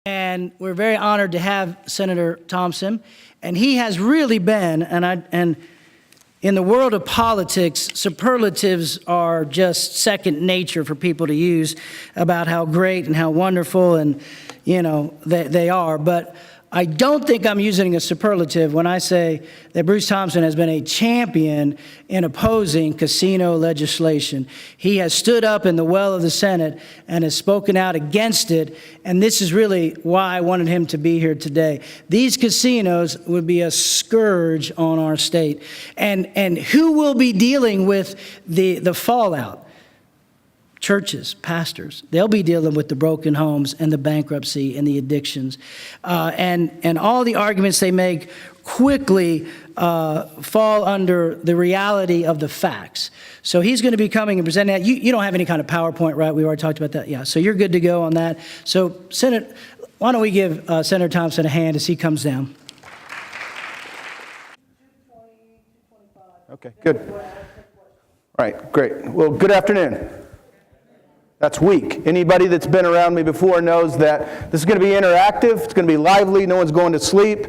And we're very honored to have Senator Thompson. And he has really been, and in the world of politics, superlatives are just second nature for people to use about how great and how wonderful and, they are. But I don't think I'm using a superlative when I say that Bruce Thompson has been a champion in opposing casino legislation. He has stood up in the well of the Senate and has spoken out against it, and this is really why I wanted him to be here today. These casinos would be a scourge on our state. And who will be dealing with the fallout? Churches, pastors, they'll be dealing with the broken homes and the bankruptcy and the addictions. And all the arguments they make quickly fall under the reality of the facts. So he's going to be coming and presenting that. You don't have any kind of PowerPoint, right? We already talked about that. Yeah, so you're good to go on that. So, Senator, why don't we give Senator Thompson a hand as he comes down? Okay, good. All right, great. Well, good afternoon. That's weak. Anybody that's been around me before knows that this is going to be interactive, it's going to be lively, no one's going to sleep,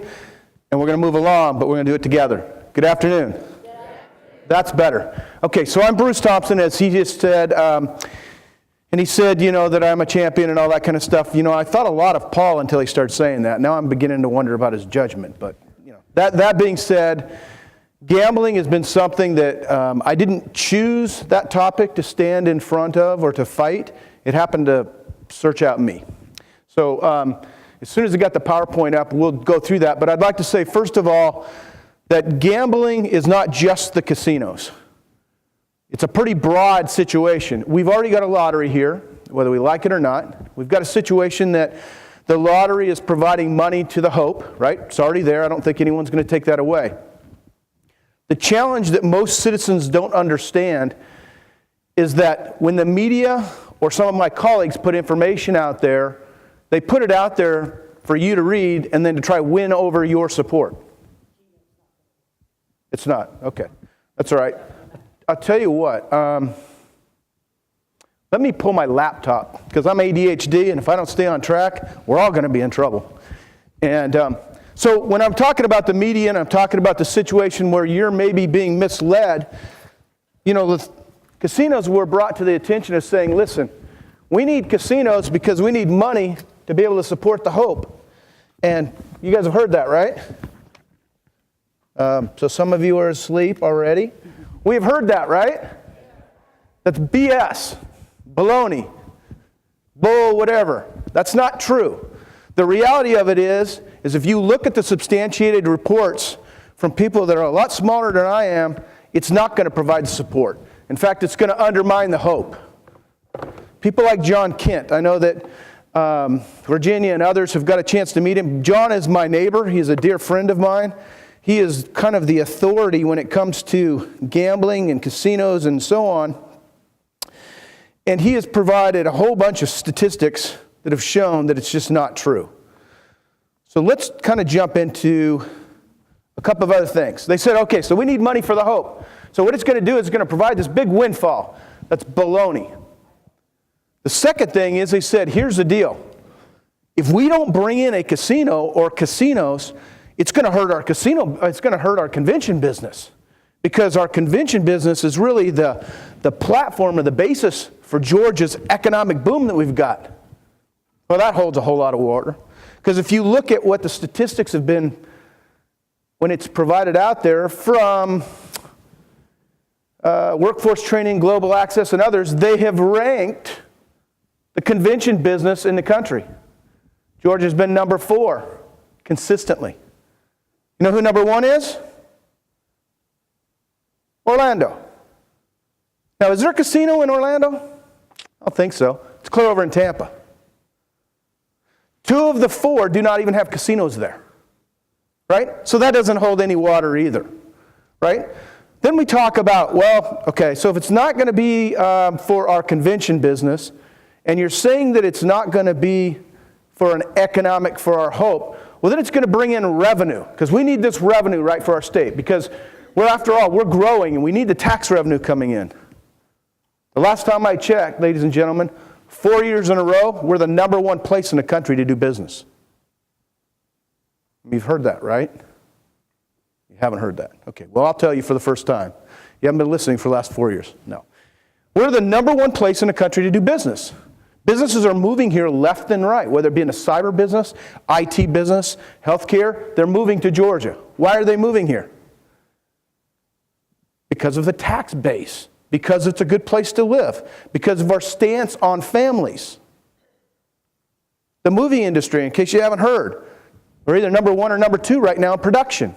and we're going to move along, but we're going to do it together. Good afternoon. That's better. Okay, so I'm Bruce Thompson, as he just said, and he said, that I'm a champion and all that kind of stuff. I thought a lot of Paul until he started saying that. Now I'm beginning to wonder about his judgment, but, That being said, gambling has been something that I didn't choose that topic to stand in front of or to fight. It happened to search out me. So as soon as I got the PowerPoint up, we'll go through that. But I'd like to say, first of all, that gambling is not just the casinos. It's a pretty broad situation. We've already got a lottery here, whether we like it or not. We've got a situation that the lottery is providing money to the Hope, right? It's already there. I don't think anyone's going to take that away. The challenge that most citizens don't understand is that when the media or some of my colleagues put information out there, they put it out there for you to read and then to try to win over your support. It's not. Okay. That's all right. I'll tell you what. Let me pull my laptop because I'm ADHD, and if I don't stay on track, we're all going to be in trouble. And so when I'm talking about the media and I'm talking about the situation where you're maybe being misled, the casinos were brought to the attention of saying, listen, we need casinos because we need money to be able to support the Hope. And you guys have heard that, right? So some of you are asleep already. We've heard that, right? That's BS, baloney, bull, whatever. That's not true. The reality of it is if you look at the substantiated reports from people that are a lot smaller than I am, it's not going to provide support. In fact, it's going to undermine the Hope. People like John Kent, I know that Virginia and others have got a chance to meet him. John is my neighbor. He's a dear friend of mine. He is kind of the authority when it comes to gambling and casinos and so on. And he has provided a whole bunch of statistics that have shown that it's just not true. So let's kind of jump into a couple of other things. They said, okay, so we need money for the Hope. So what it's going to do is it's going to provide this big windfall. That's baloney. The second thing is they said, here's the deal. If we don't bring in a casino or casinos, it's going to hurt our it's going to hurt our convention business. Because our convention business is really the platform or the basis for Georgia's economic boom that we've got. Well, that holds a whole lot of water. Because if you look at what the statistics have been when it's provided out there from Workforce Training, Global Access, and others, they have ranked the convention business in the country. Georgia's been number 4 consistently. You know who number 1 is? Orlando. Now, is there a casino in Orlando? I don't think so. It's clear over in Tampa. 2 of the 4 do not even have casinos there, right? So that doesn't hold any water either, right? Then we talk about, well, okay, so if it's not going to be for our convention business, and you're saying that it's not going to be for an economic, for our Hope, well, then it's going to bring in revenue, because we need this revenue, right, for our state, because after all, we're growing, and we need the tax revenue coming in. The last time I checked, ladies and gentlemen, 4 years in a row, we're the number one place in the country to do business. You've heard that, right? You haven't heard that. Okay, well, I'll tell you for the first time. You haven't been listening for the last 4 years. No. We're the number one place in the country to do business. Businesses are moving here left and right, whether it be in a cyber business, IT business, healthcare, they're moving to Georgia. Why are they moving here? Because of the tax base, because it's a good place to live, because of our stance on families. The movie industry, in case you haven't heard, we're either number one or number two right now in production.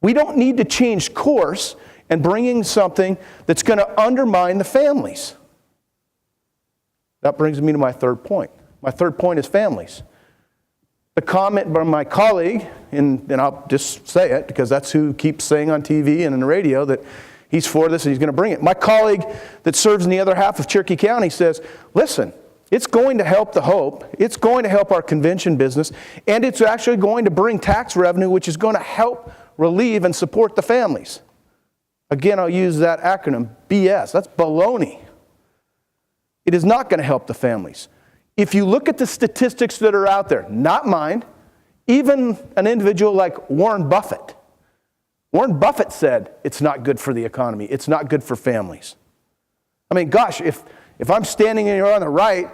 We don't need to change course and bring in something that's going to undermine the families. That brings me to my third point. My third point is families. The comment by my colleague, and I'll just say it because that's who keeps saying on TV and in the radio that he's for this and he's going to bring it. My colleague that serves in the other half of Cherokee County says, listen, it's going to help the Hope, it's going to help our convention business, and it's actually going to bring tax revenue, which is going to help relieve and support the families. Again, I'll use that acronym, BS. That's baloney. It is not going to help the families. If you look at the statistics that are out there, not mine, even an individual like Warren Buffett. Warren Buffett said it's not good for the economy. It's not good for families. I mean, gosh, if I'm standing here on the right,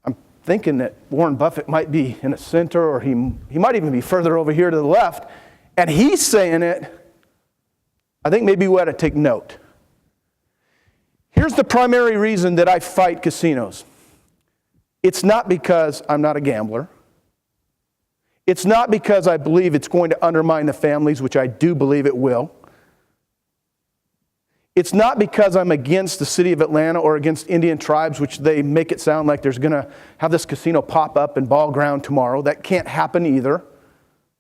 I'm thinking that Warren Buffett might be in the center or he might even be further over here to the left, and he's saying it. I think maybe we ought to take note. Here's the primary reason that I fight casinos. It's not because I'm not a gambler. It's not because I believe it's going to undermine the families, which I do believe it will. It's not because I'm against the city of Atlanta or against Indian tribes, which they make it sound like there's going to have this casino pop up in Ball Ground tomorrow. That can't happen either.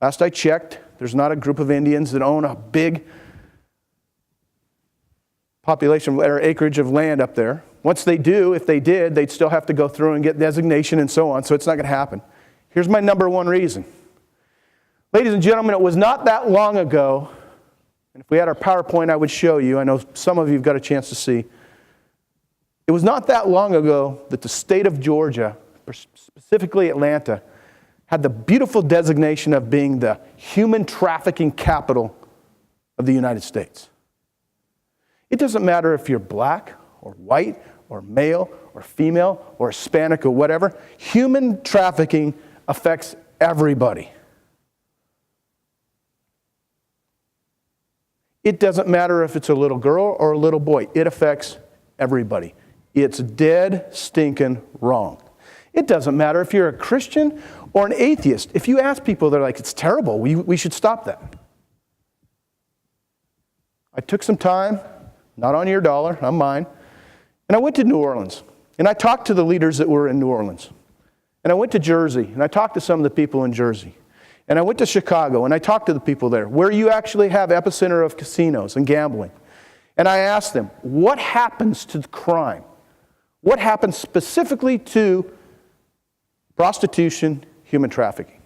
Last I checked, there's not a group of Indians that own a big population or acreage of land up there. Once they do, if they did, they'd still have to go through and get designation and so on, so it's not going to happen. Here's my number one reason. Ladies and gentlemen, it was not that long ago, and if we had our PowerPoint, I would show you. I know some of you have got a chance to see. It was not that long ago that the state of Georgia, specifically Atlanta, had the beautiful designation of being the human trafficking capital of the United States. It doesn't matter if you're black or white or male or female or Hispanic or whatever. Human trafficking affects everybody. It doesn't matter if it's a little girl or a little boy. It affects everybody. It's dead stinking wrong. It doesn't matter if you're a Christian or an atheist. If you ask people, they're like, it's terrible. We should stop that. I took some time, not on your dollar, on mine, and I went to New Orleans. And I talked to the leaders that were in New Orleans. And I went to Jersey, and I talked to some of the people in Jersey. And I went to Chicago, and I talked to the people there, where you actually have epicenter of casinos and gambling. And I asked them, what happens to the crime? What happens specifically to prostitution, human trafficking?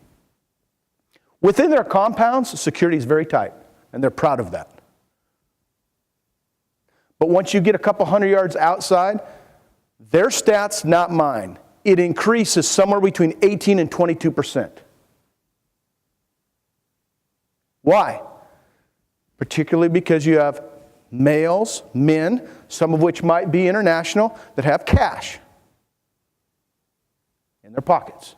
Within their compounds, security is very tight, and they're proud of that. But once you get a couple hundred yards outside, their stats, not mine, it increases somewhere between 18 and 22%. Why? Particularly because you have males, men, some of which might be international, that have cash in their pockets.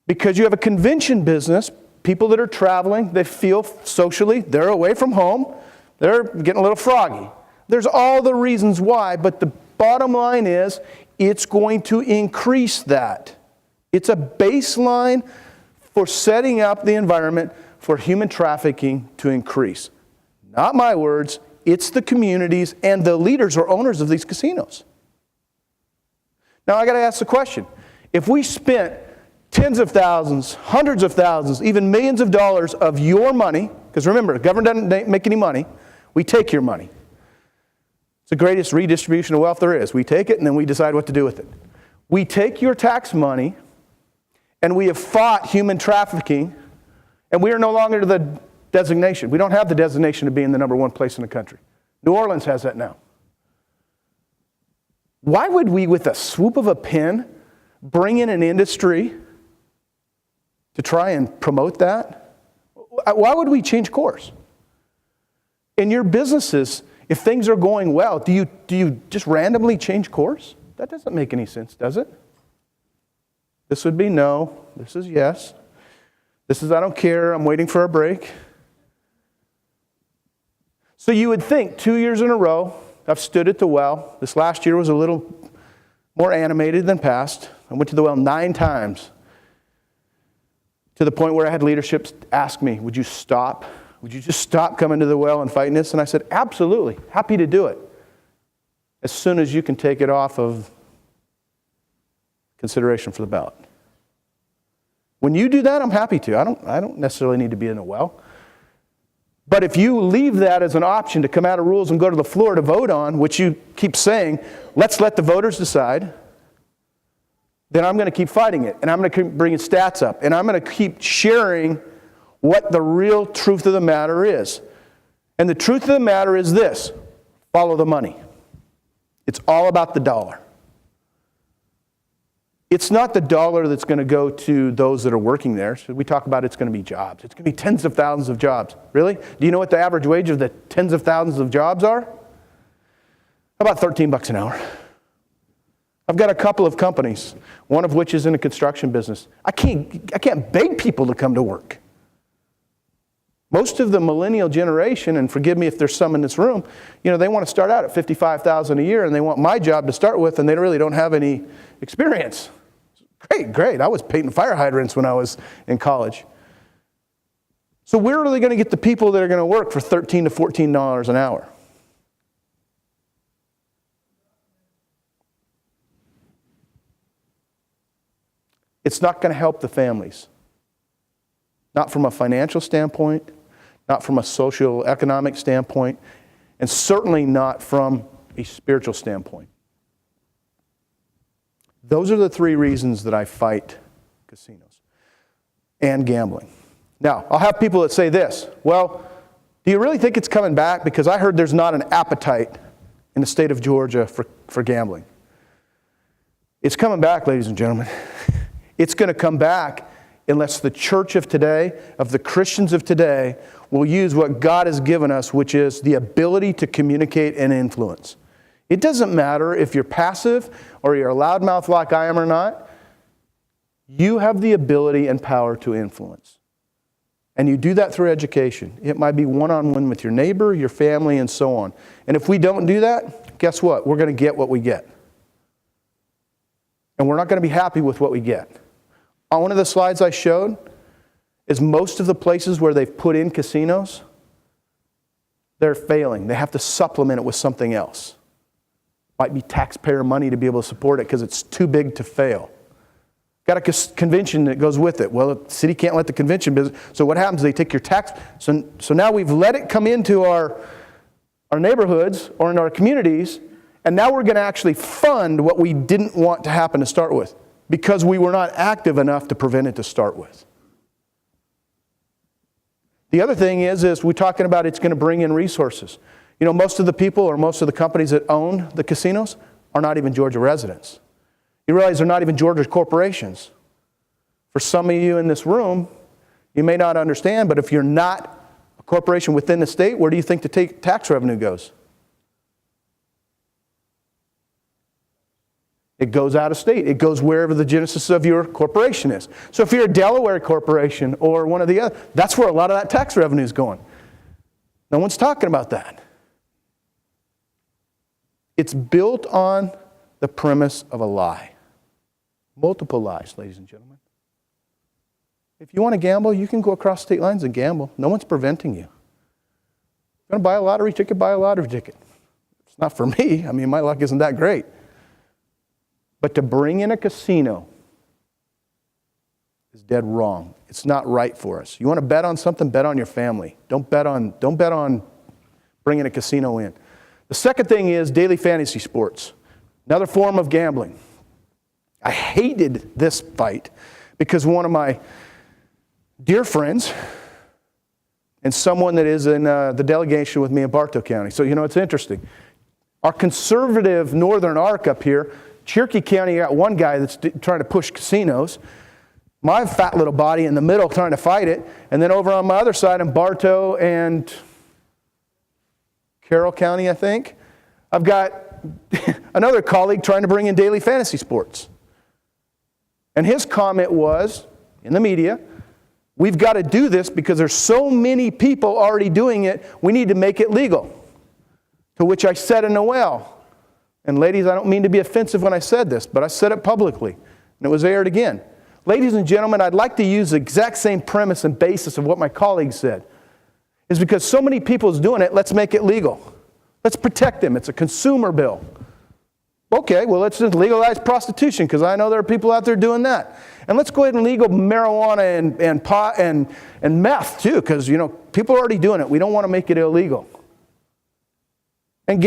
Because you have a convention business, people that are traveling, they feel socially, they're away from home, they're getting a little froggy. There's all the reasons why, but the bottom line is it's going to increase that. It's a baseline for setting up the environment for human trafficking to increase. Not my words, it's the communities and the leaders or owners of these casinos. Now I got to ask the question, if we spent tens of thousands, hundreds of thousands, even millions of dollars of your money, because remember, the government doesn't make any money, we take your money. It's the greatest redistribution of wealth there is. We take it and then we decide what to do with it. We take your tax money and we have fought human trafficking, and we are no longer the designation. We don't have the designation of being the number one place in the country. New Orleans has that now. Why would we, with a swoop of a pen, bring in an industry to try and promote that? Why would we change course? In your businesses, if things are going well, do you just randomly change course? That doesn't make any sense, does it? This would be no. This is yes. This is I don't care. I'm waiting for a break. So you would think 2 years in a row, I've stood at the well. This last year was a little more animated than past. I went to the well 9 times, to the point where I had leadership ask me, would you stop? Would you just stop coming to the well and fighting this? And I said, absolutely, happy to do it, as soon as you can take it off of consideration for the ballot. When you do that, I'm happy to. I don't necessarily need to be in a well. But if you leave that as an option to come out of rules and go to the floor to vote on, which you keep saying, let's let the voters decide, then I'm going to keep fighting it. And I'm going to keep bringing stats up. And I'm going to keep sharing what the real truth of the matter is. And the truth of the matter is this: follow the money. It's all about the dollar. It's not the dollar that's going to go to those that are working there. So we talk about it's going to be jobs. It's going to be tens of thousands of jobs. Really? Do you know what the average wage of the tens of thousands of jobs are? About $13 an hour. I've got a couple of companies, one of which is in the construction business. I can't beg people to come to work. Most of the millennial generation, and forgive me if there's some in this room, they want to start out at $55,000 a year, and they want my job to start with, and they really don't have any experience. Great. I was painting fire hydrants when I was in college. So where are they going to get the people that are going to work for $13 to $14 an hour? It's not going to help the families. Not from a financial standpoint, not from a socio-economic standpoint, and certainly not from a spiritual standpoint. Those are the 3 reasons that I fight casinos and gambling. Now, I'll have people that say this: well, do you really think it's coming back? Because I heard there's not an appetite in the state of Georgia for gambling. It's coming back, ladies and gentlemen. It's going to come back unless the church of today, of the Christians of today, will use what God has given us, which is the ability to communicate and influence. It doesn't matter if you're passive or you're a loudmouth like I am or not. You have the ability and power to influence. And you do that through education. It might be one-on-one with your neighbor, your family, and so on. And if we don't do that, guess what? We're going to get what we get. And we're not going to be happy with what we get. On one of the slides I showed is most of the places where they've put in casinos, they're failing. They have to supplement it with something else. Might be taxpayer money to be able to support it because it's too big to fail. Got a convention that goes with it. Well, the city can't let the convention business. So what happens? They take your tax. So now we've let it come into our neighborhoods or in our communities, and now we're going to actually fund what we didn't want to happen to start with because we were not active enough to prevent it to start with. The other thing is we're talking about it's going to bring in resources. Most of the people or most of the companies that own the casinos are not even Georgia residents. You realize they're not even Georgia corporations. For some of you in this room, you may not understand, but if you're not a corporation within the state, where do you think the tax revenue goes? It goes out of state. It goes wherever the genesis of your corporation is. So if you're a Delaware corporation or one of the other, that's where a lot of that tax revenue is going. No one's talking about that. It's built on the premise of a lie. Multiple lies, ladies and gentlemen. If you want to gamble, you can go across state lines and gamble. No one's preventing you. You want to buy a lottery ticket, buy a lottery ticket. It's not for me. My luck isn't that great. But to bring in a casino is dead wrong. It's not right for us. You want to bet on something, bet on your family. Don't bet on bringing a casino in. The second thing is daily fantasy sports. Another form of gambling. I hated this fight because one of my dear friends and someone that is in the delegation with me in Bartow County. So, it's interesting. Our conservative northern arc up here, Cherokee County got one guy that's trying to push casinos. My fat little body in the middle trying to fight it. And then over on my other side in Bartow and Carroll County, I think, I've got another colleague trying to bring in daily fantasy sports. And his comment was, in the media, we've got to do this because there's so many people already doing it, we need to make it legal. To which I said in a well, and ladies, I don't mean to be offensive when I said this, but I said it publicly, and it was aired again. Ladies and gentlemen, I'd like to use the exact same premise and basis of what my colleague said. It's because so many people is doing it, let's make it legal. Let's protect them. It's a consumer bill. Okay, well, let's just legalize prostitution because I know there are people out there doing that. And let's go ahead and legal marijuana and pot and meth too because, you know, people are already doing it. We don't want to make it illegal. And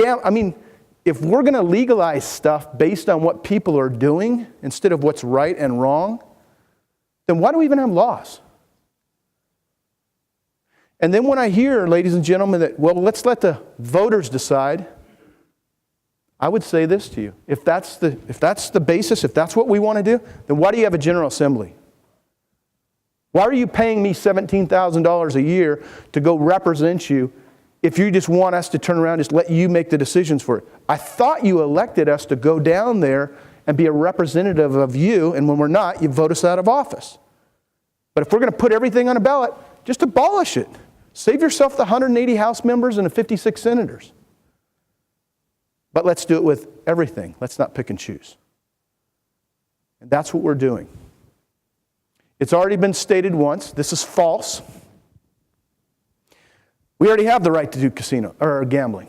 if we're going to legalize stuff based on what people are doing instead of what's right and wrong, then why do we even have laws? And then when I hear, ladies and gentlemen, that, well, let's let the voters decide, I would say this to you. If that's the basis, if that's what we want to do, then why do you have a General Assembly? Why are you paying me $17,000 a year to go represent you if you just want us to turn around and just let you make the decisions for it? I thought you elected us to go down there and be a representative of you, and when we're not, you vote us out of office. But if we're going to put everything on a ballot, just abolish it. Save yourself the 180 House members and the 56 senators. But let's do it with everything. Let's not pick and choose. And that's what we're doing. It's already been stated once. This is false. We already have the right to do casino or gambling.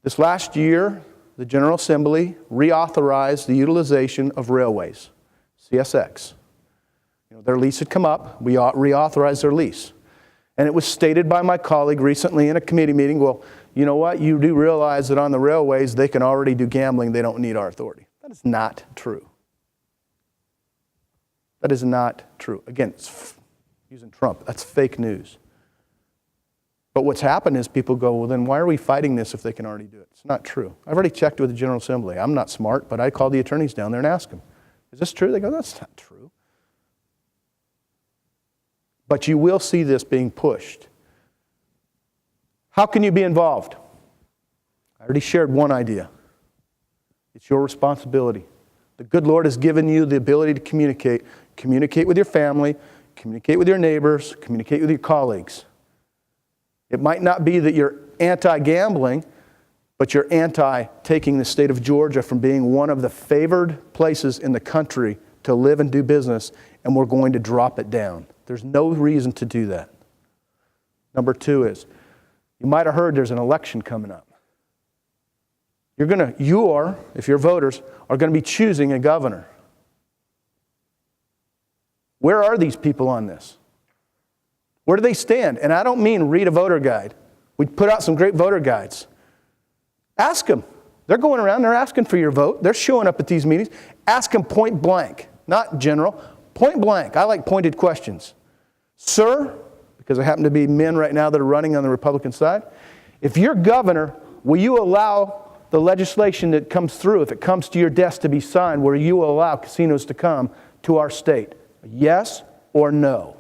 This last year, the General Assembly reauthorized the utilization of railways, CSX. You know, their lease had come up. We reauthorized their lease. And it was stated by my colleague recently in a committee meeting, well, you know what? You do realize that on the railways, they can already do gambling. They don't need our authority. That is not true. That is not true. Again, it's using Trump. That's fake news. But what's happened is people go, well, then why are we fighting this if they can already do it? It's not true. I've already checked with the General Assembly. I'm not smart, but I called the attorneys down there and asked them, is this true? They go, that's not true. But you will see this being pushed. How can you be involved? I already shared one idea. It's your responsibility. The good Lord has given you the ability to communicate. Communicate with your family, communicate with your neighbors, communicate with your colleagues. It might not be that you're anti-gambling, but you're anti-taking the state of Georgia from being one of the favored places in the country to live and do business, and we're going to drop it down. There's no reason to do that. Number two is, you might have heard there's an election coming up. If you're voters, are going to be choosing a governor. Where are these people on this? Where do they stand? And I don't mean read a voter guide. We put out some great voter guides. Ask them. They're going around, they're asking for your vote. They're showing up at these meetings. Ask them point blank, not general. Point blank. I like pointed questions. Sir, because I happen to be men right now that are running on the Republican side, if you're governor, will you allow the legislation that comes through, if it comes to your desk to be signed, where you will allow casinos to come to our state? Yes or no?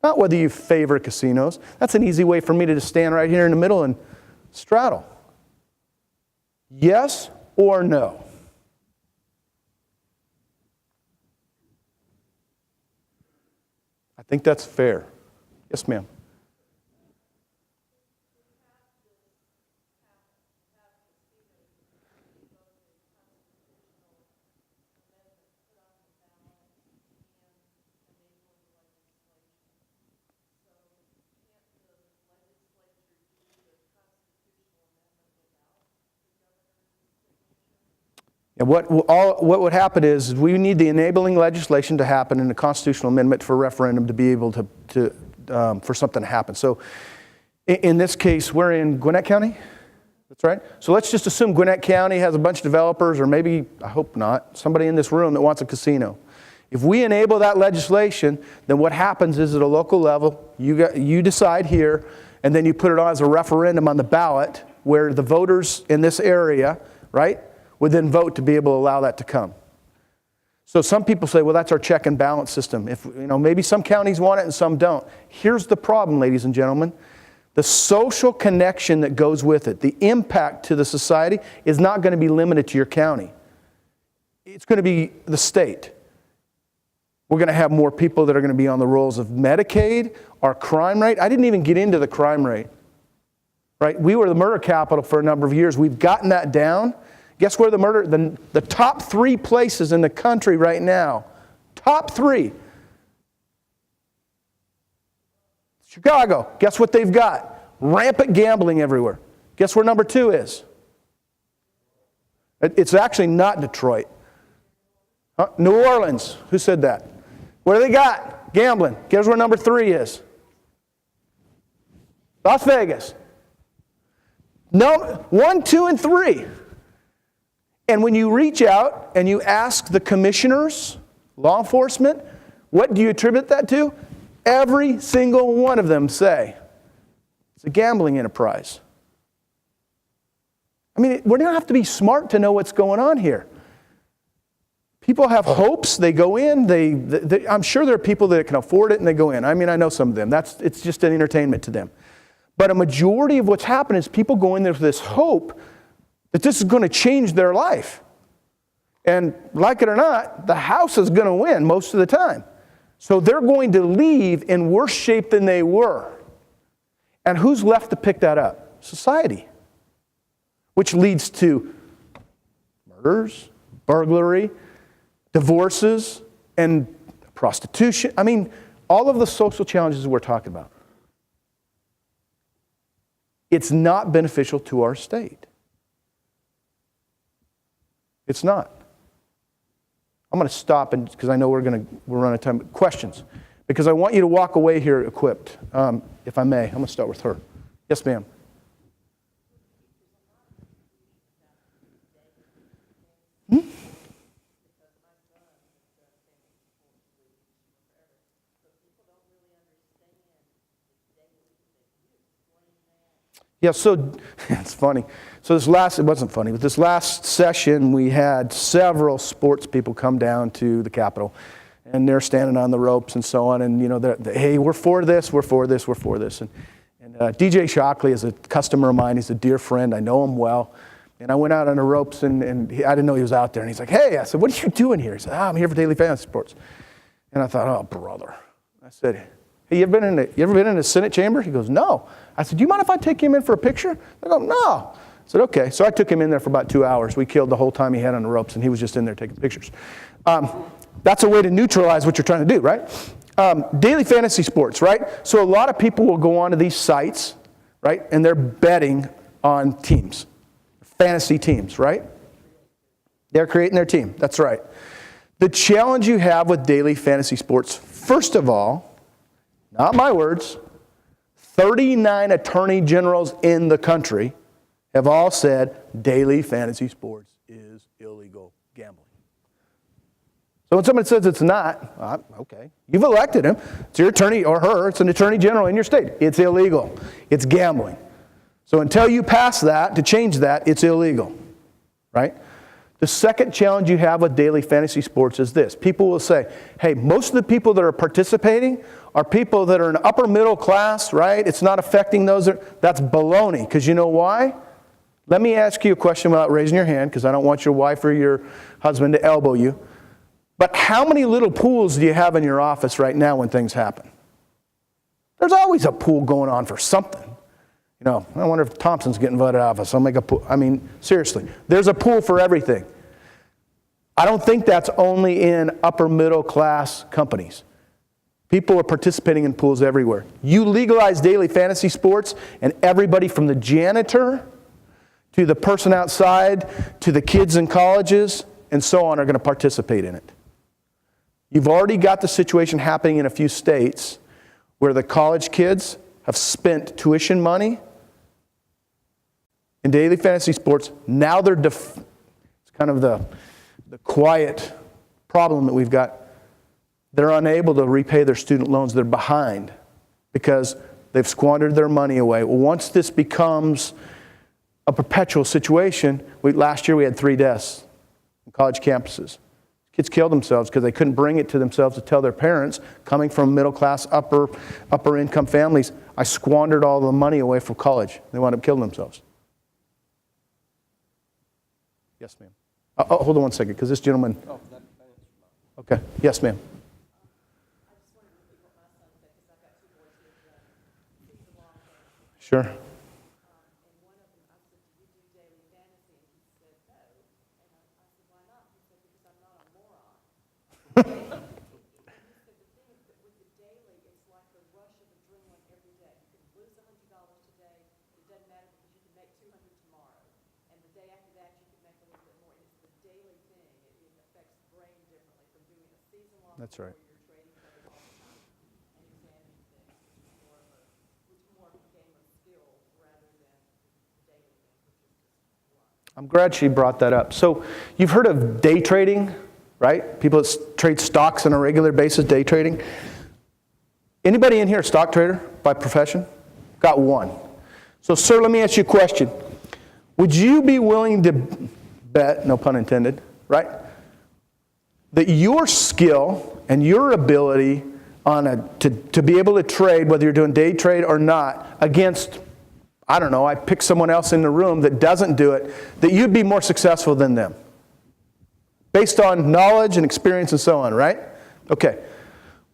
Not whether you favor casinos. That's an easy way for me to just stand right here in the middle and straddle. Yes or no? I think that's fair. Yes, ma'am. And what would happen is we need the enabling legislation to happen and a constitutional amendment for referendum to be able to for something to happen. So in this case, we're in Gwinnett County. That's right. So let's just assume Gwinnett County has a bunch of developers, or maybe, I hope not, somebody in this room that wants a casino. If we enable that legislation, then what happens is at a local level, you decide here, and then you put it on as a referendum on the ballot, where the voters in this area, right, would then vote to be able to allow that to come. So some people say, well, that's our check and balance system. If, maybe some counties want it and some don't. Here's the problem, ladies and gentlemen. The social connection that goes with it, the impact to the society, is not going to be limited to your county. It's going to be the state. We're going to have more people that are going to be on the rolls of Medicaid, our crime rate. I didn't even get into the crime rate, right? We were the murder capital for a number of years. We've gotten that down. Guess where the top 3 places in the country right now, top 3. Chicago, guess what they've got? Rampant gambling everywhere. Guess where number 2 is? It's actually not Detroit. New Orleans, who said that? What do they got? Gambling. Guess where number 3 is? Las Vegas. No, 1, 2, and 3. And when you reach out and you ask the commissioners, law enforcement, what do you attribute that to? Every single one of them say, it's a gambling enterprise. I mean, we don't have to be smart to know what's going on here. People have hopes, they go in, I'm sure there are people that can afford it and they go in. I mean, I know some of them. It's just an entertainment to them. But a majority of what's happened is people go in there with this hope that this is going to change their life. And like it or not, the house is going to win most of the time. So they're going to leave in worse shape than they were. And who's left to pick that up? Society. Which leads to murders, burglary, divorces, and prostitution. I mean, all of the social challenges we're talking about. It's not beneficial to our state. It's not. I'm going to stop because I know we're running out of time. Questions? Because I want you to walk away here equipped. If I may, I'm going to start with her. Yes, ma'am. Yeah, so it's funny. So it wasn't funny, but this last session we had several sports people come down to the Capitol, and they're standing on the ropes and so on, and hey, we're for this, we're for this, we're for this. And DJ Shockley is a customer of mine. He's a dear friend. I know him well. And I went out on the ropes, and I didn't know he was out there. And he's like, hey, I said, what are you doing here? He said, I'm here for Daily Fantasy Sports. And I thought, oh, brother. I said, hey, you ever been in the Senate chamber? He goes, no. I said, do you mind if I take him in for a picture? I go, no. I said, okay. So I took him in there for about 2 hours. We killed the whole time he had on the ropes, and he was just in there taking pictures. That's a way to neutralize what you're trying to do, right? Daily fantasy sports, right? So a lot of people will go onto these sites, right? And they're betting on teams, fantasy teams, right? They're creating their team. That's right. The challenge you have with daily fantasy sports, first of all, not my words, 39 attorney generals in the country have all said daily fantasy sports is illegal gambling. So when somebody says it's not, okay, you've elected him. It's your attorney or her. It's an attorney general in your state. It's illegal. It's gambling. So until you pass that, to change that, it's illegal, right? The second challenge you have with daily fantasy sports is this. People will say, hey, most of the people that are participating are people that are in upper middle class, right? It's not affecting those. That's baloney, because you know why? Let me ask you a question without raising your hand, because I don't want your wife or your husband to elbow you. But how many little pools do you have in your office right now when things happen? There's always a pool going on for something. I wonder if Thompson's getting voted out of us. I'll make a pool. I mean, seriously, there's a pool for everything. I don't think that's only in upper middle class companies. People are participating in pools everywhere. You legalize daily fantasy sports, and everybody from the janitor to the person outside to the kids in colleges and so on are going to participate in it. You've already got the situation happening in a few states where the college kids have spent tuition money in daily fantasy sports. Now it's kind of the quiet problem that we've got. They're unable to repay their student loans. They're behind because they've squandered their money away. Well, once this becomes a perpetual situation. Last year we had 3 deaths on college campuses. Kids killed themselves because they couldn't bring it to themselves to tell their parents, coming from middle class, upper income families, I squandered all the money away from college. They wound up killing themselves. Yes, ma'am. Hold on one second, because this gentleman. Okay. Yes, ma'am. Sure. That's right. I'm glad she brought that up. So you've heard of day trading, right? People that trade stocks on a regular basis, day trading. Anybody in here a stock trader by profession? Got one. So sir, let me ask you a question. Would you be willing to bet, no pun intended, right, that your skill and your ability to be able to trade, whether you're doing day trade or not, against, I don't know, I pick someone else in the room that doesn't do it, that you'd be more successful than them? Based on knowledge and experience and so on, right? Okay.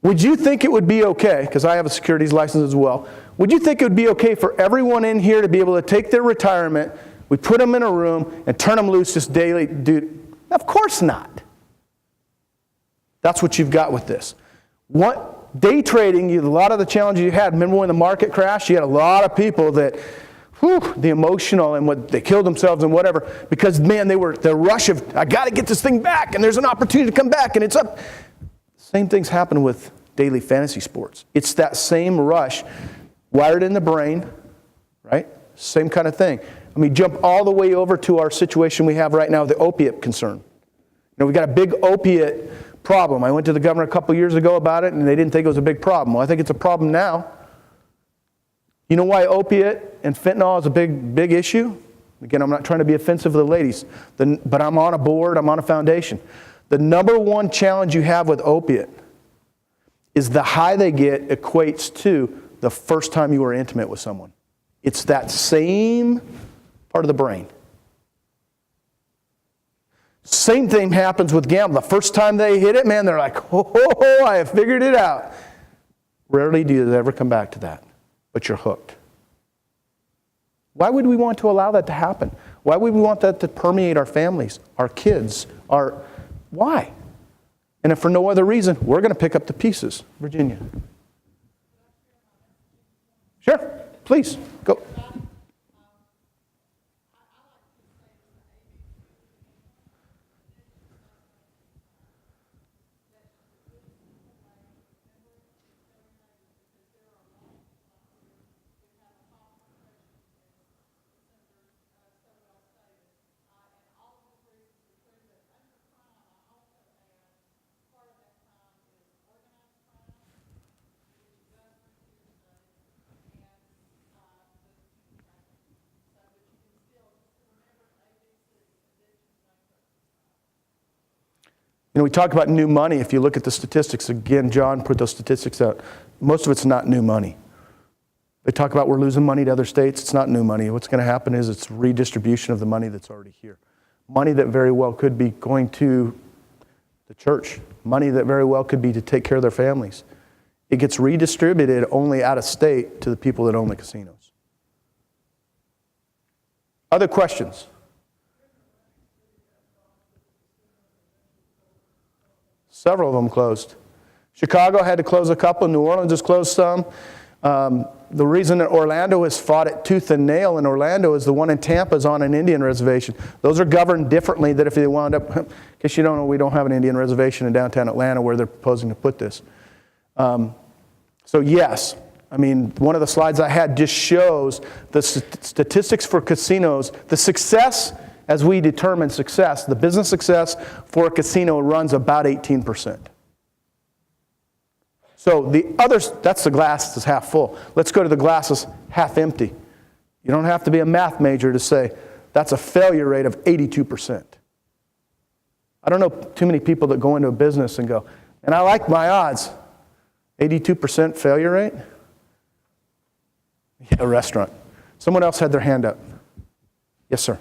Would you think it would be okay, because I have a securities license as well, would you think it would be okay for everyone in here to be able to take their retirement, we put them in a room and turn them loose just daily? Dude, of course not. That's what you've got with this. Day trading, a lot of the challenges you had, remember when the market crashed? You had a lot of people that, the emotional and what they killed themselves and whatever, because man, the rush of, I got to get this thing back and there's an opportunity to come back and it's up. Same things happen with daily fantasy sports. It's that same rush wired in the brain, right? Same kind of thing. I mean, jump all the way over to our situation we have right now, the opiate concern. We've got a big opiate problem. I went to the governor a couple years ago about it, and they didn't think it was a big problem. Well, I think it's a problem now. You know why opiate and fentanyl is a big issue? Again, I'm not trying to be offensive to the ladies, but I'm on a board, I'm on a foundation. The number one challenge you have with opiate is the high they get equates to the first time you were intimate with someone. It's that same part of the brain. Same thing happens with gambling. The first time they hit it, man, they're like, oh, I have figured it out. Rarely do they ever come back to that, but you're hooked. Why would we want to allow that to happen? Why would we want that to permeate our families, our kids, why? And if for no other reason, we're going to pick up the pieces. Virginia. Sure, please, go. We talk about new money. If you look at the statistics, again, John put those statistics out. Most of it's not new money. They talk about we're losing money to other states. It's not new money. What's going to happen is it's redistribution of the money that's already here. Money that very well could be going to the church. Money that very well could be to take care of their families. It gets redistributed only out of state to the people that own the casinos. Other questions? Several of them closed. Chicago had to close a couple. New Orleans just closed some. The reason that Orlando has fought it tooth and nail in Orlando is the one in Tampa is on an Indian reservation. Those are governed differently than if they wound up, in case you don't know, we don't have an Indian reservation in downtown Atlanta where they're proposing to put this. So yes, I mean, one of the slides I had just shows the statistics for casinos, the success. As we determine success, the business success for a casino runs about 18%. So the others, that's the glass is half full. Let's go to the glass is half empty. You don't have to be a math major to say that's a failure rate of 82%. I don't know too many people that go into a business and go, and I like my odds. 82% failure rate? Yeah, a restaurant. Someone else had their hand up. Yes, sir.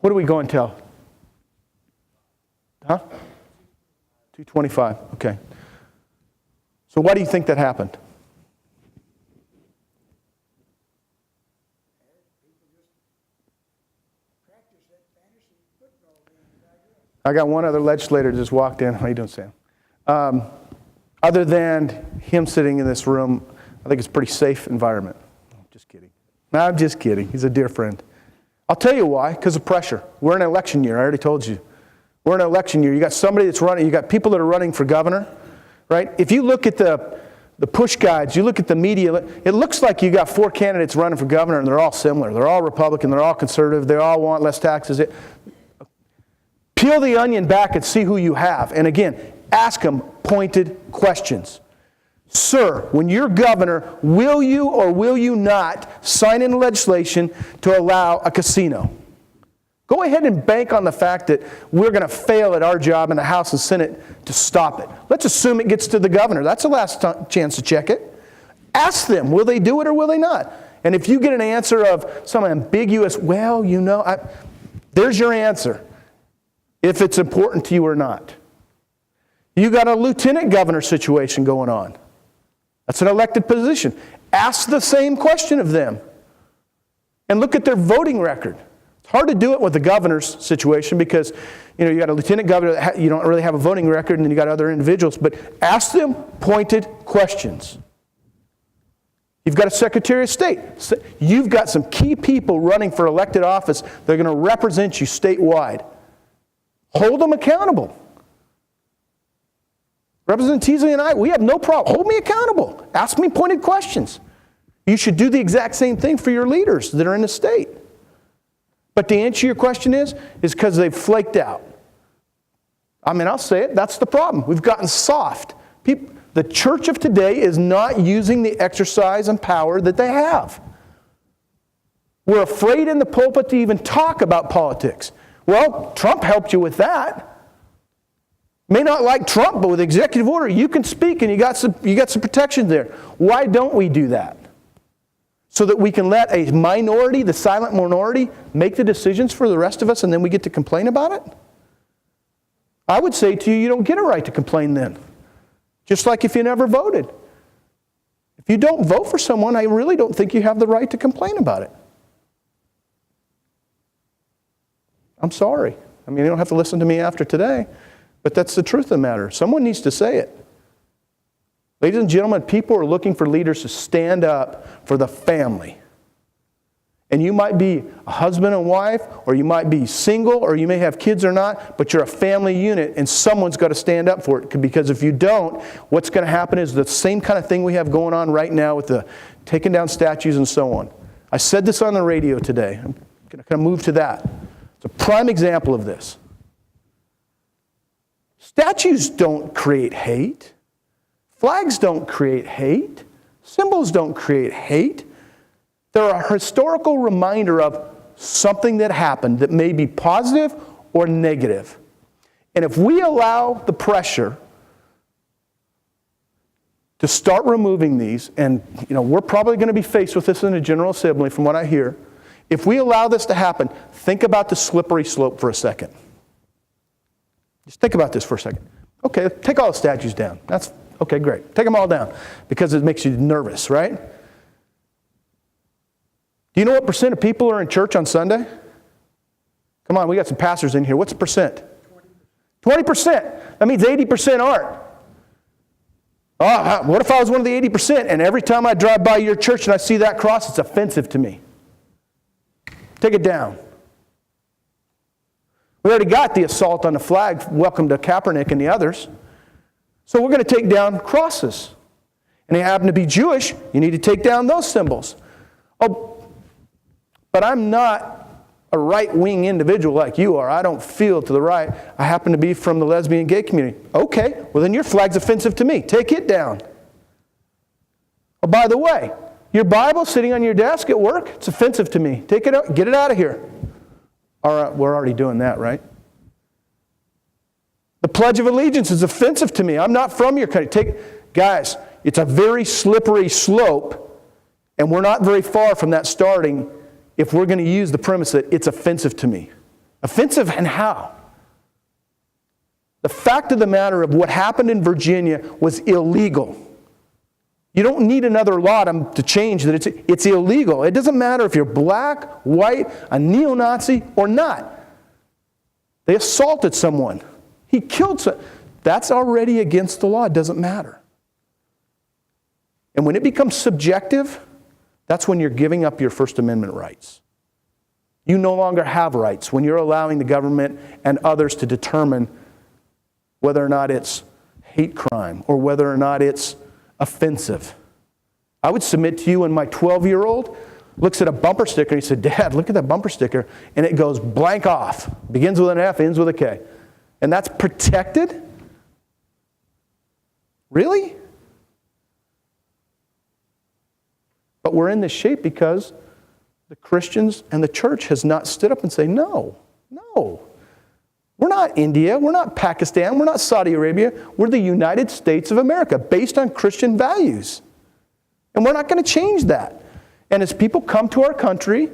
What are we going till? Huh? 225. Okay. So why do you think that happened? I got one other legislator just walked in. How you doing, Sam? Other than him sitting in this room, I think it's a pretty safe environment. Just kidding. No, I'm just kidding. He's a dear friend. I'll tell you why, because of pressure. We're in an election year. I already told you. We're in an election year. You got somebody that's running. You got people that are running for governor, right? If you look at the push guides, you look at the media, it looks like you got 4 candidates running for governor, and they're all similar. They're all Republican. They're all conservative. They all want less taxes. Peel the onion back and see who you have. And again, ask them pointed questions. Sir, when you're governor, will you or will you not sign into legislation to allow a casino? Go ahead and bank on the fact that we're going to fail at our job in the House and Senate to stop it. Let's assume it gets to the governor. That's the last chance to check it. Ask them, will they do it or will they not? And if you get an answer of some ambiguous, well, you know, there's your answer. If it's important to you or not. You got a lieutenant governor situation going on. That's an elected position. Ask the same question of them. And look at their voting record. It's hard to do it with the governor's situation because, you know, you got a lieutenant governor, you don't really have a voting record, and then you got other individuals. But ask them pointed questions. You've got a Secretary of State. You've got some key people running for elected office that are going to represent you statewide. Hold them accountable. Representative Teasley and I, we have no problem. Hold me accountable. Ask me pointed questions. You should do the exact same thing for your leaders that are in the state. But the answer to your question is because they've flaked out. I mean, I'll say it. That's the problem. We've gotten soft. The church of today is not using the exercise and power that they have. We're afraid in the pulpit to even talk about politics. Well, Trump helped you with that. May not like Trump, but with executive order, you can speak and you got some protection there. Why don't we do that? So that we can let a minority, the silent minority, make the decisions for the rest of us and then we get to complain about it? I would say to you, you don't get a right to complain then. Just like if you never voted. If you don't vote for someone, I really don't think you have the right to complain about it. I'm sorry. I mean, you don't have to listen to me after today, but that's the truth of the matter. Someone needs to say it. Ladies and gentlemen, people are looking for leaders to stand up for the family. And you might be a husband and wife, or you might be single, or you may have kids or not, but you're a family unit, and someone's got to stand up for it. Because if you don't, what's going to happen is the same kind of thing we have going on right now with the taking down statues and so on. I said this on the radio today. I'm going to kind of move to that. It's a prime example of this. Statues don't create hate. Flags don't create hate. Symbols don't create hate. They're a historical reminder of something that happened that may be positive or negative. And if we allow the pressure to start removing these, and we're probably going to be faced with this in the General Assembly from what I hear, if we allow this to happen, think about the slippery slope for a second. Just think about this for a second. Okay, take all the statues down. That's okay, great. Take them all down because it makes you nervous, right? Do you know what % of people are in church on Sunday? Come on, we got some pastors in here. What's the percent? 20%. That means 80% aren't. Oh, what if I was one of the 80% and every time I drive by your church and I see that cross, it's offensive to me? Take it down. We already got the assault on the flag. Welcome to Kaepernick and the others. So we're going to take down crosses. And they happen to be Jewish, you need to take down those symbols. Oh, but I'm not a right-wing individual like you are. I don't feel to the right. I happen to be from the lesbian gay community. Okay, well then your flag's offensive to me. Take it down. Oh, by the way, your Bible sitting on your desk at work, it's offensive to me. Take it out, get it out of here. All right, we're already doing that, right? The Pledge of Allegiance is offensive to me. I'm not from your country. Guys, it's a very slippery slope, and we're not very far from that starting if we're going to use the premise that it's offensive to me. Offensive and how? The fact of the matter of what happened in Virginia was illegal. You don't need another law to change that it's illegal. It doesn't matter if you're black, white, a neo-Nazi, or not. They assaulted someone. He killed someone. That's already against the law. It doesn't matter. And when it becomes subjective, that's when you're giving up your First Amendment rights. You no longer have rights when you're allowing the government and others to determine whether or not it's hate crime or whether or not it's offensive. I would submit to you when my 12-year-old looks at a bumper sticker and he said, Dad, look at that bumper sticker, and it goes blank off. Begins with an F, ends with a K. And that's protected? Really? But we're in this shape because the Christians and the church has not stood up and say, no. We're not India, we're not Pakistan, we're not Saudi Arabia, we're the United States of America based on Christian values. And we're not going to change that. And as people come to our country,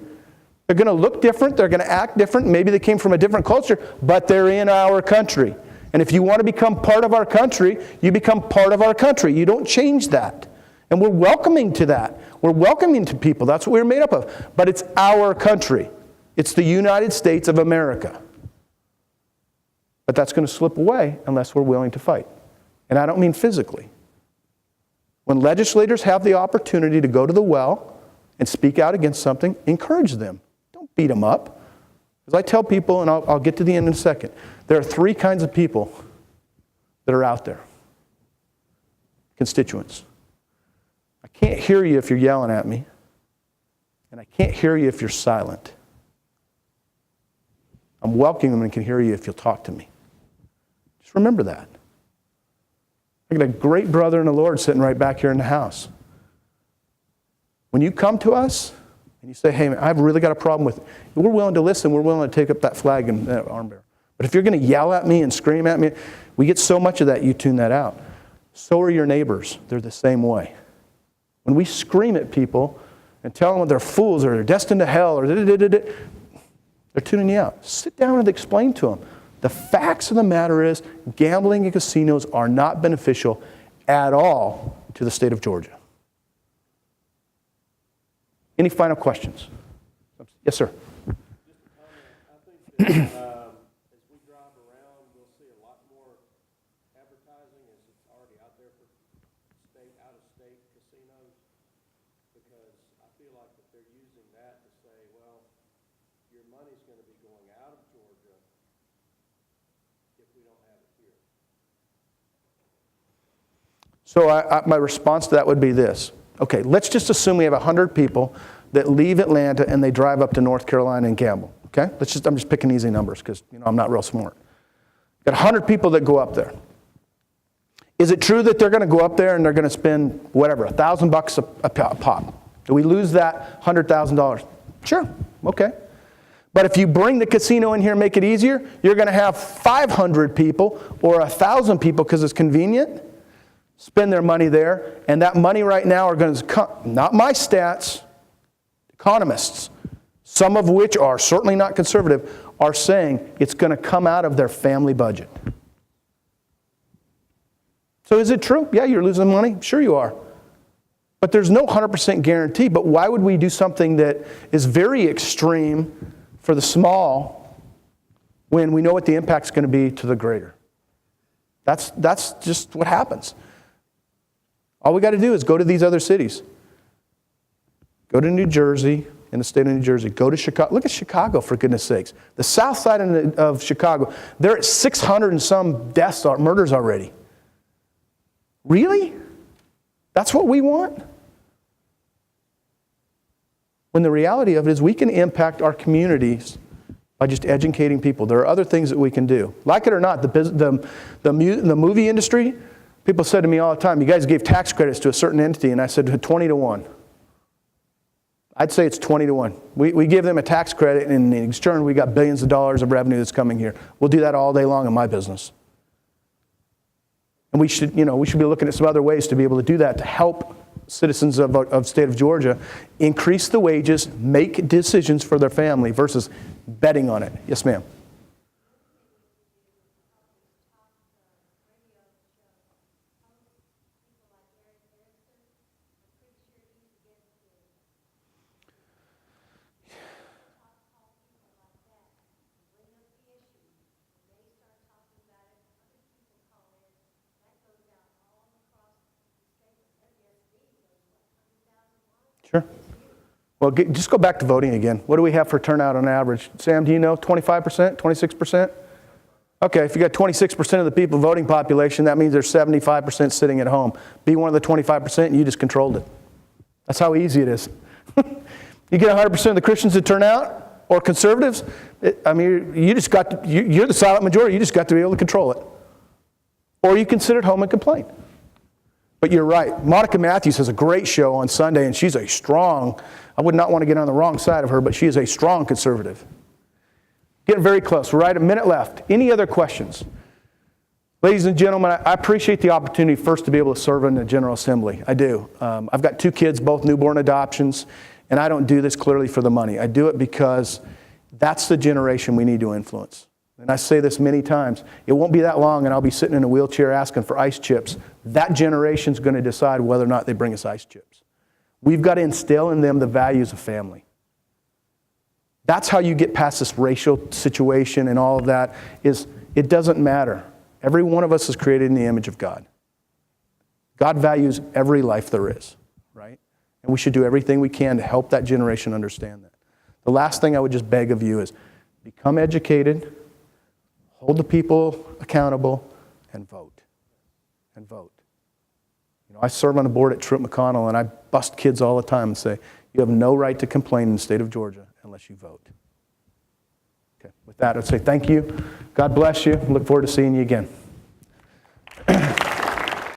they're going to look different, they're going to act different, maybe they came from a different culture, but they're in our country. And if you want to become part of our country, you become part of our country. You don't change that. And we're welcoming to that. We're welcoming to people. That's what we're made up of. But it's our country. It's the United States of America. But that's going to slip away unless we're willing to fight. And I don't mean physically. When legislators have the opportunity to go to the well and speak out against something, encourage them. Don't beat them up. As I tell people, and I'll get to the end in a second, there are three kinds of people that are out there. Constituents. I can't hear you if you're yelling at me, and I can't hear you if you're silent. I'm welcoming them and can hear you if you'll talk to me. Just remember that. I got a great brother in the Lord sitting right back here in the house. When you come to us and you say, hey, man, I've really got a problem with it, we're willing to listen, we're willing to take up that flag and that arm bearer. But if you're going to yell at me and scream at me, we get so much of that, you tune that out. So are your neighbors. They're the same way. When we scream at people and tell them they're fools or they're destined to hell or they're tuning you out. Sit down and explain to them. The facts of the matter is gambling and casinos are not beneficial at all to the state of Georgia. Any final questions? Yes, sir. I think that, as we drive around, we'll see a lot more advertising as it's already out there for out-of-state casinos, because I feel like that they're using that to say, well, your money's going to be going out of Georgia if we don't have it here. So my response to that would be this. Okay, let's just assume we have 100 people that leave Atlanta and they drive up to North Carolina and gamble. Okay? I'm just picking easy numbers because I'm not real smart. Got 100 people that go up there. Is it true that they're going to go up there and they're going to spend whatever, $1,000 a pop? Do we lose that $100,000? Sure. Okay. But if you bring the casino in here and make it easier, you're going to have 500 people or 1,000 people because it's convenient spend their money there, and that money right now are going to come, not my stats, economists, some of which are certainly not conservative, are saying it's going to come out of their family budget. So is it true? Yeah, you're losing money. Sure you are. But there's no 100% guarantee. But why would we do something that is very extreme for the small when we know what the impact's going to be to the greater. That's just what happens. All we got to do is go to these other cities. Go to New Jersey, in the state of New Jersey. Go to Chicago. Look at Chicago, for goodness sakes. The south side of Chicago, they're at 600 and some deaths, murders already. Really? That's what we want? When the reality of it is we can impact our communities by just educating people. There are other things that we can do. Like it or not, the movie industry, people said to me all the time, you guys gave tax credits to a certain entity, and I said 20 to 1. I'd say it's 20 to 1. We give them a tax credit, and in exchange we got billions of dollars of revenue that's coming here. We'll do that all day long in my business. And we should be looking at some other ways to be able to do that to help citizens of the state of Georgia increase the wages, make decisions for their family versus betting on it. Yes, ma'am. Sure. Well, just go back to voting again. What do we have for turnout on average? Sam, do you know? 25%? 26%? Okay, if you got 26% of the people voting population, that means there's 75% sitting at home. Be one of the 25% and you just controlled it. That's how easy it is. You get 100% of the Christians to turn out, or conservatives, you're the silent majority. You just got to be able to control it. Or you can sit at home and complain. But you're right. Monica Matthews has a great show on Sunday, and she's a strong, I would not want to get on the wrong side of her, but she is a strong conservative. Getting very close. We're right a minute left. Any other questions? Ladies and gentlemen, I appreciate the opportunity first to be able to serve in the General Assembly. I do. I've got 2 kids, both newborn adoptions, and I don't do this clearly for the money. I do it because that's the generation we need to influence. And I say this many times, it won't be that long and I'll be sitting in a wheelchair asking for ice chips. That generation's going to decide whether or not they bring us ice chips. We've got to instill in them the values of family. That's how you get past this racial situation and all of that, is it doesn't matter. Every one of us is created in the image of God. God values every life there is, right? And we should do everything we can to help that generation understand that. The last thing I would just beg of you is become educated, hold the people accountable, and vote. And vote. I serve on a board at Truett McConnell, and I bust kids all the time and say, you have no right to complain in the state of Georgia unless you vote. Okay, with that, I'd say thank you. God bless you. Look forward to seeing you again.